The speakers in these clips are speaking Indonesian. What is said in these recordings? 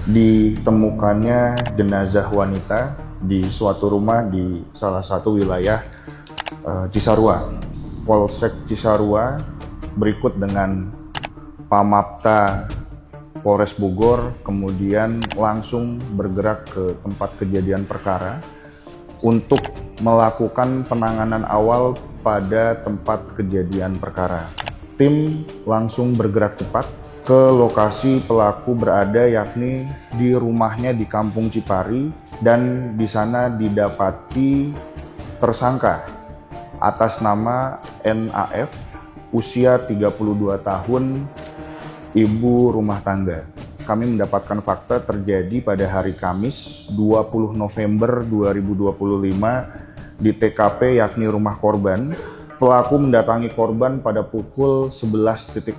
ditemukannya jenazah wanita di suatu rumah di salah satu wilayah Cisarua. Polsek Cisarua berikut dengan Pamapta Polres Bogor kemudian langsung bergerak ke tempat kejadian perkara untuk melakukan penanganan awal pada tempat kejadian perkara. Tim langsung bergerak cepat ke lokasi pelaku berada, yakni di rumahnya di Kampung Cipari, dan di sana didapati tersangka atas nama NAF, usia 32 tahun, ibu rumah tangga. Kami mendapatkan fakta terjadi pada hari Kamis 20 November 2025 di TKP yakni rumah korban. Pelaku mendatangi korban pada pukul 11.00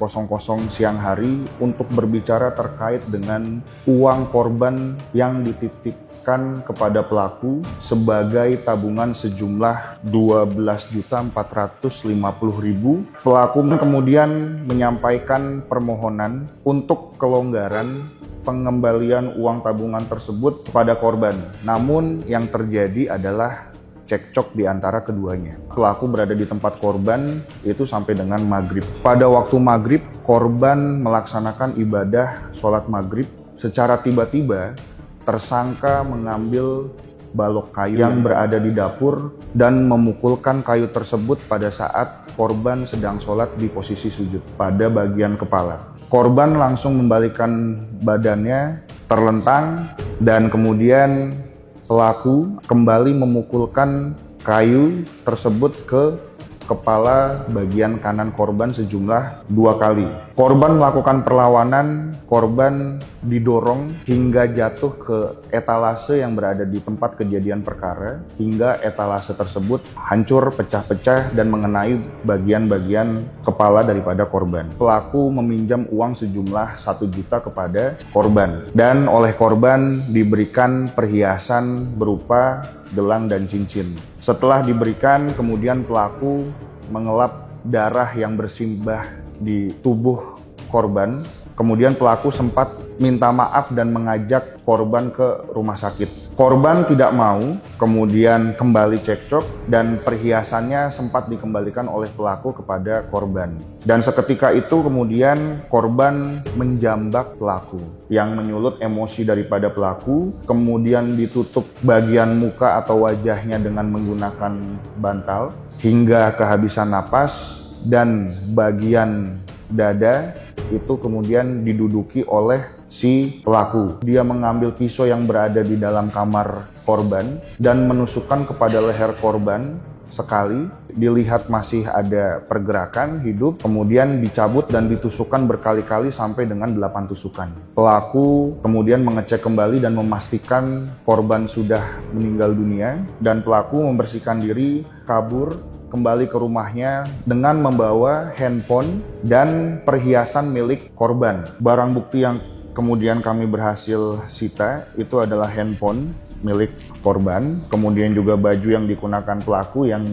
siang hari untuk berbicara terkait dengan uang korban yang dititipkan kepada pelaku sebagai tabungan sejumlah 12.450.000. Pelaku kemudian menyampaikan permohonan untuk kelonggaran pengembalian uang tabungan tersebut kepada korban. Namun yang terjadi adalah cekcok di antara keduanya. Pelaku berada di tempat korban itu sampai dengan maghrib. Pada waktu maghrib, korban melaksanakan ibadah sholat maghrib. Secara tiba-tiba, tersangka mengambil balok kayu yang berada di dapur dan memukulkan kayu tersebut pada saat korban sedang sholat di posisi sujud pada bagian kepala. Korban langsung membalikkan badannya terlentang dan kemudian pelaku kembali memukulkan kayu tersebut ke kepala bagian kanan korban sejumlah 2 kali. Korban melakukan perlawanan, korban didorong hingga jatuh ke etalase yang berada di tempat kejadian perkara, hingga etalase tersebut hancur, pecah-pecah dan mengenai bagian-bagian kepala daripada korban. Pelaku meminjam uang sejumlah 1 juta kepada korban dan oleh korban diberikan perhiasan berupa gelang dan cincin. Setelah diberikan, kemudian pelaku mengelap darah yang bersimbah di tubuh korban. Kemudian pelaku sempat minta maaf dan mengajak korban ke rumah sakit. Korban tidak mau, kemudian kembali cekcok dan perhiasannya sempat dikembalikan oleh pelaku kepada korban. Dan seketika itu kemudian korban menjambak pelaku yang menyulut emosi daripada pelaku, kemudian ditutup bagian muka atau wajahnya dengan menggunakan bantal hingga kehabisan napas, dan bagian dada itu kemudian diduduki oleh si pelaku. Dia mengambil pisau yang berada di dalam kamar korban dan menusukkan kepada leher korban sekali. Dilihat masih ada pergerakan hidup, kemudian dicabut dan ditusukkan berkali-kali sampai dengan 8 tusukan. Pelaku kemudian mengecek kembali dan memastikan korban sudah meninggal dunia, dan pelaku membersihkan diri, kabur kembali ke rumahnya dengan membawa handphone dan perhiasan milik korban. Barang bukti yang kemudian kami berhasil sita itu adalah handphone milik korban, kemudian juga baju yang digunakan pelaku yang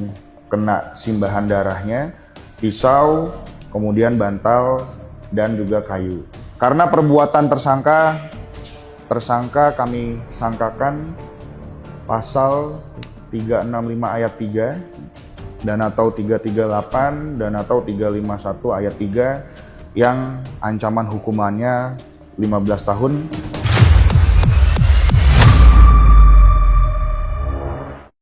kena simbahan darahnya, pisau, kemudian bantal, dan juga kayu. Karena perbuatan tersangka kami sangkakan pasal 365 ayat 3 dan atau 338 dan atau 351 ayat 3 yang ancaman hukumannya 15 tahun